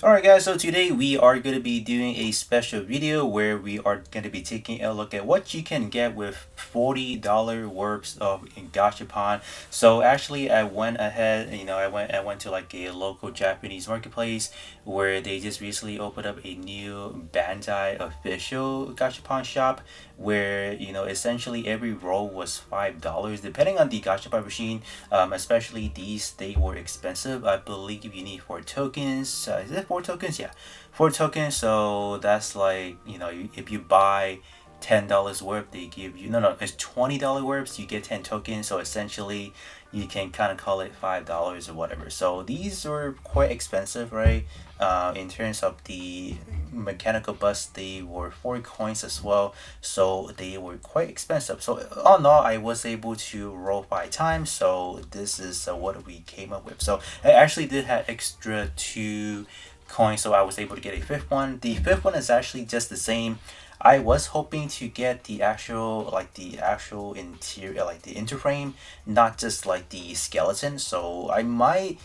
Alright guys, so today we are going to be doing a special video where we are going to be taking a look at what you can get with $40 worth of Gashapon. So actually I went ahead, I went to like a local Japanese marketplace where they just recently opened up a new Bandai official Gashapon shop where essentially every roll was $5 depending on the Gashapon machine. Especially these, they were expensive. I believe you need 4 tokens. Is it 4 tokens? Yeah, 4 tokens. So that's like, if you buy $10 worth, they give you, no, it's $20 worth, so you get 10 tokens. So essentially you can kind of call it $5 or whatever. So these were quite expensive, right? In terms of the mechanical bust, they were 4 coins as well, so they were quite expensive. So all in all, I was able to roll 5 times, so this is what we came up with. So I actually did have extra 2 coins, so I was able to get a fifth one. The fifth one is actually just the same. I was hoping to get the actual interior, like the interframe, not just like the skeleton. So I might,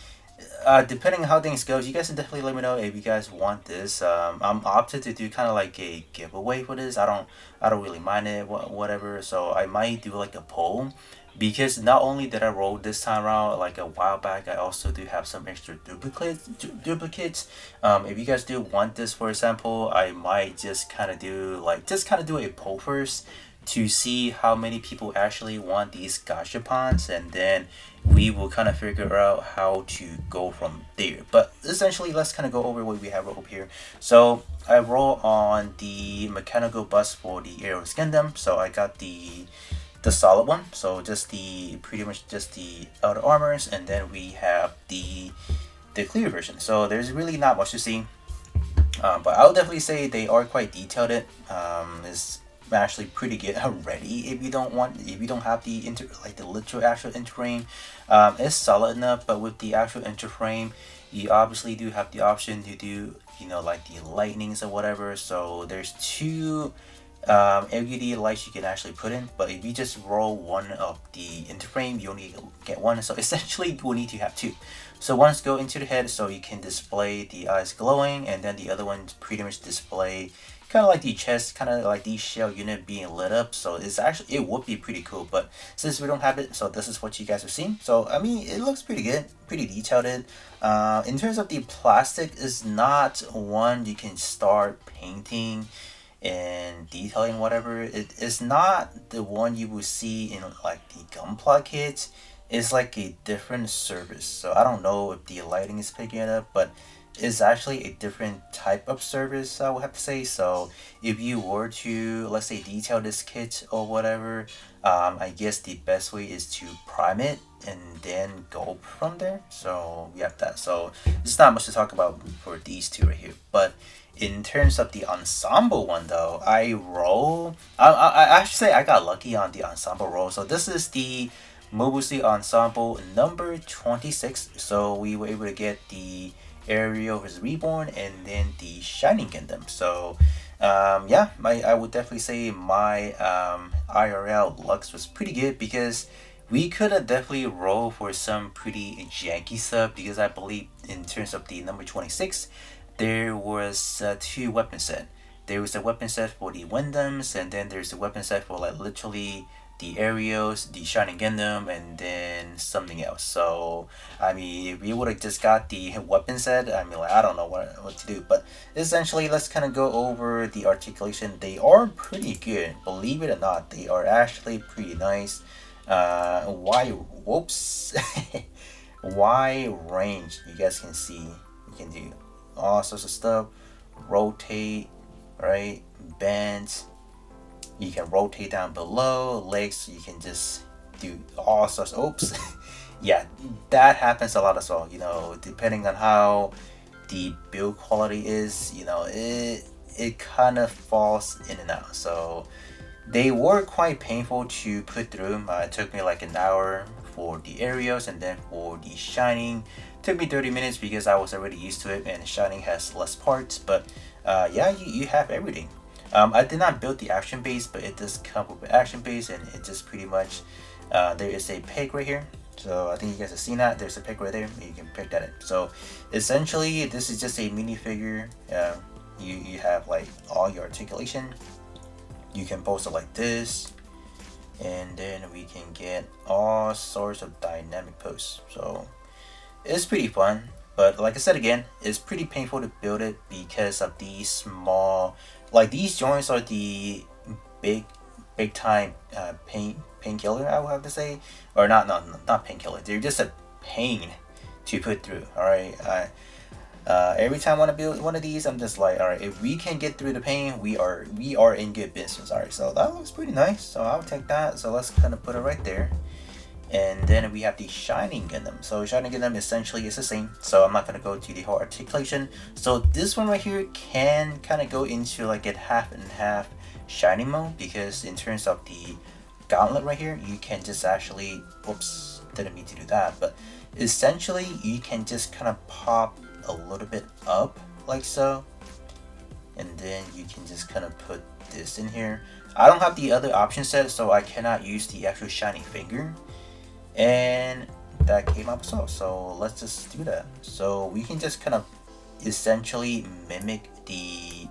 depending on how things goes, you guys can definitely let me know if you guys want this. I'm opted to do kind of like a giveaway for this. I don't really mind it, whatever. So I might do like a poll, because not only did I roll this time around like a while back, I also do have some extra duplicates. If you guys do want this, for example, I might just kind of do a poll first to see how many people actually want these gashapons, and then we will kind of figure out how to go from there. But essentially, let's kind of go over what we have up here. So I roll on the mechanical bus for the Aero Gundam. So I got the solid one, so just the pretty much just the outer armors, and then we have the clear version. So there's really not much to see, but I would definitely say they are quite detailed. It's actually pretty good already. If you don't have the literal actual interframe, it's solid enough. But with the actual interframe, you obviously do have the option to do like the lightnings or whatever. So there's two LED lights you can actually put in, but if you just roll one of the interframe, you only get one. So essentially you will need to have two. So one's go into the head, so you can display the eyes glowing, and then the other one pretty much display kind of like the chest, kind of like the shell unit being lit up. So it would be pretty cool, but since we don't have it, so this is what you guys have seen. So I mean, it looks pretty good, pretty detailed. In terms of the plastic, is not one you can start painting and detailing, whatever. It is not the one you will see in like the Gunpla kits. It's like a different service. So I don't know if the lighting is picking it up, but it's actually a different type of service, I would have to say. So if you were to, let's say, detail this kit or whatever, I guess the best way is to prime it and then go from there. So we have that. So there's not much to talk about for these two right here. But in terms of the ensemble one, though, I should say I got lucky on the ensemble roll. So this is the Mobusi ensemble number 26. So we were able to get the Ariel is Reborn and then the Shining Kingdom. So yeah, I would definitely say my IRL Lux was pretty good, because we could have definitely rolled for some pretty janky stuff, because I believe in terms of the number 26, there was two weapon set. There was a weapon set for the Wyndhams, and then there's a weapon set for like literally the Arios, the Shining Gundam, and then something else. So I mean, if we would have just got the weapon set, I mean, like, I don't know what to do. But essentially, let's kind of go over the articulation. They are pretty good, believe it or not. They are actually pretty nice. Why? Whoops. Y range. You guys can see. You can do all sorts of stuff. Rotate, right? Bend. You can rotate down below. Legs, you can just do all sorts. Oops. Yeah, that happens a lot as well. Depending on how the build quality is, it kind of falls in and out. So they were quite painful to put through. It took me like an hour for the aerials, and then for the shining took me 30 minutes because I was already used to it, and shining has less parts. But yeah, you have everything. I did not build the action base, but it does come with an action base, and it just pretty much there is a peg right here. So I think you guys have seen that. There's a pic right there. You can pick that up. So essentially, this is just a minifigure. You have like all your articulation. You can pose it like this, and then we can get all sorts of dynamic poses. So it's pretty fun. But like I said again, it's pretty painful to build it because of these small, like these joints are the big, big time painkiller, I would have to say, or not painkiller. They're just a pain to put through. All right, every time I want to build one of these, I'm just like, all right, if we can get through the pain, we are in good business. All right, so that looks pretty nice. So I'll take that. So let's kind of put it right there. And then we have the Shining Gundam. So Shining Gundam essentially is the same. So I'm not going to go to the whole articulation. So this one right here can kind of go into like a half and half Shining mode, because in terms of the gauntlet right here, you can just actually, oops, didn't mean to do that, but essentially you can just kind of pop a little bit up like so, and then you can just kind of put this in here. I don't have the other option set, so I cannot use the actual Shining finger. And that came up so let's just do that. So we can just kind of essentially mimic the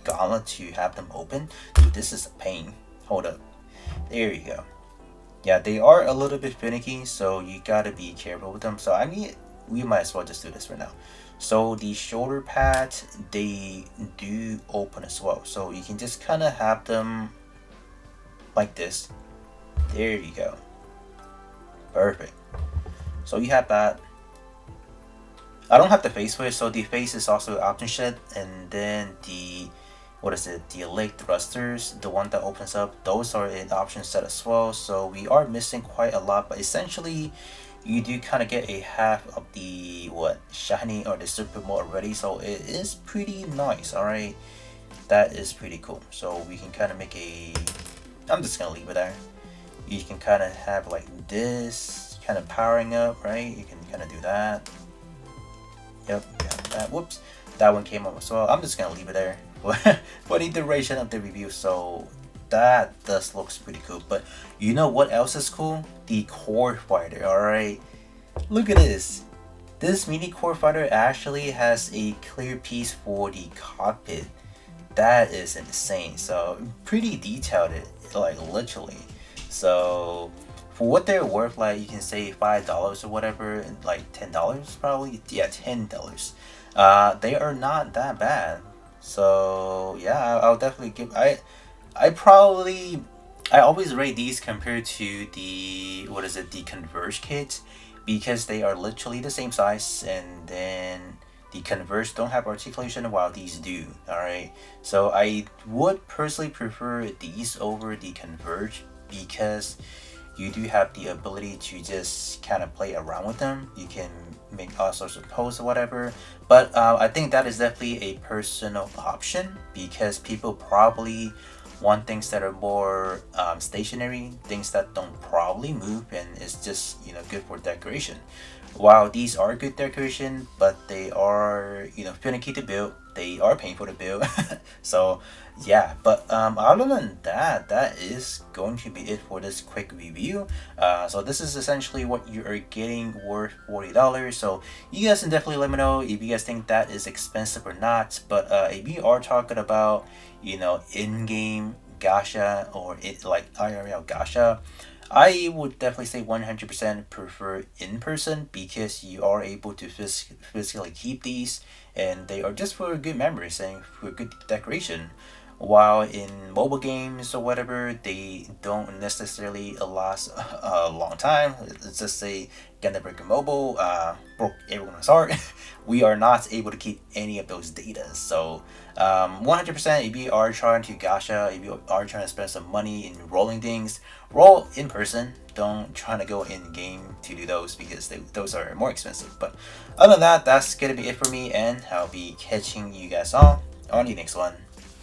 gauntlet to have them open. Dude, this is a pain. Hold up, there you go. Yeah, they are a little bit finicky, so you gotta be careful with them. So I mean, we might as well just do this for now. So the shoulder pads, they do open as well, so you can just kind of have them like this. There you go. Perfect. So you have that. I don't have the face for it, so the face is also option set, and then the the leg thrusters, the one that opens up, those are in option set as well. So we are missing quite a lot, but essentially you do kind of get a half of the shiny or the super mode already, so it is pretty nice. All right, that is pretty cool. So we can kind of make a, I'm just gonna leave it there. You can kind of have like this kind of powering up, right? You can kind of do that. Yep, that. Whoops, that one came up as well. I'm just gonna leave it there for the duration of the review. So that does looks pretty cool. But you know what else is cool? The core fighter. All right, look at this. This mini core fighter actually has a clear piece for the cockpit. That is insane. So pretty detailed, like literally. So for what they're worth, like you can say $5 or whatever, like $10 probably. Yeah, $10. They are not that bad. So yeah, I'll definitely give. I always rate these compared to the the Converge kits, because they are literally the same size, and then the Converge don't have articulation while these do. Alright, so I would personally prefer these over the Converge, because you do have the ability to just kind of play around with them. You can make all sorts of poses or whatever. But I think that is definitely a personal option, because people probably want things that are more stationary, things that don't probably move, and it's just good for decoration. While these are good decoration, but they are finicky to build. They are painful to build. So yeah, but other than that, that is going to be it for this quick review. So this is essentially what you are getting worth $40. So you guys can definitely let me know if you guys think that is expensive or not. But if you are talking about in-game gacha, or like IRL gacha, I would definitely say 100% prefer in person, because you are able to physically keep these, and they are just for good memories and for good decoration. While in mobile games or whatever, they don't necessarily last a long time. Let's just say Gundam Breaker Mobile broke everyone's heart. We are not able to keep any of those data. So 100%, if you are trying to gacha, if you are trying to spend some money in rolling things, roll in person. Don't try to go in game to do those, because those are more expensive. But other than that, that's gonna be it for me, and I'll be catching you guys all on the next one.